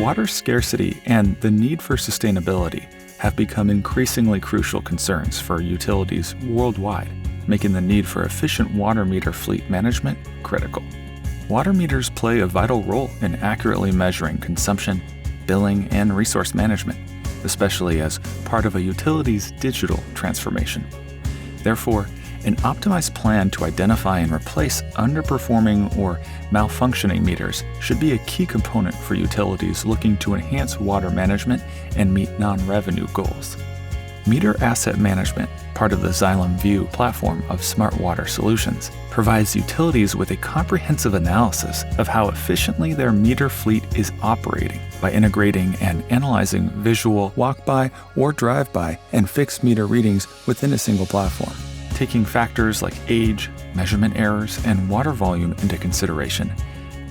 Water scarcity and the need for sustainability have become increasingly crucial concerns for utilities worldwide, making the need for efficient water meter fleet management critical. Water meters play a vital role in accurately measuring consumption, billing, and resource management, especially as part of a utility's digital transformation. Therefore, an optimized plan to identify and replace underperforming or malfunctioning meters should be a key component for utilities looking to enhance water management and meet non-revenue goals. Meter Asset Management, part of the Xylem View platform of Smart Water Solutions, provides utilities with a comprehensive analysis of how efficiently their meter fleet is operating by integrating and analyzing visual walk-by or drive-by and fixed meter readings within a single platform. Taking factors like age, measurement errors, and water volume into consideration,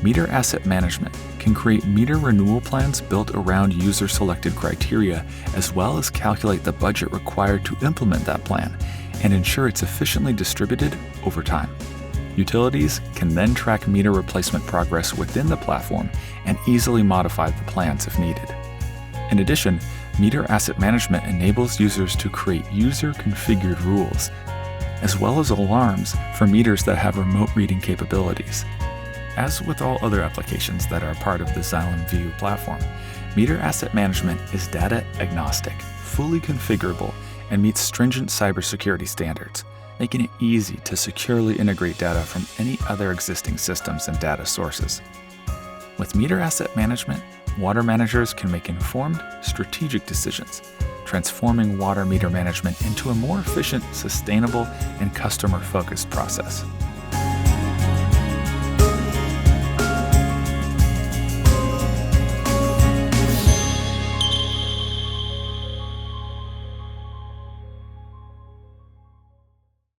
Meter Asset Management can create meter renewal plans built around user-selected criteria, as well as calculate the budget required to implement that plan and ensure it's efficiently distributed over time. Utilities can then track meter replacement progress within the platform and easily modify the plans if needed. In addition, Meter Asset Management enables users to create user-configured rules, as well as alarms for meters that have remote reading capabilities. As with all other applications that are part of the Xylem View platform, Meter Asset Management is data agnostic, fully configurable, and meets stringent cybersecurity standards, making it easy to securely integrate data from any other existing systems and data sources. With Meter Asset Management, water managers can make informed, strategic decisions, transforming water meter management into a more efficient, sustainable, and customer-focused process.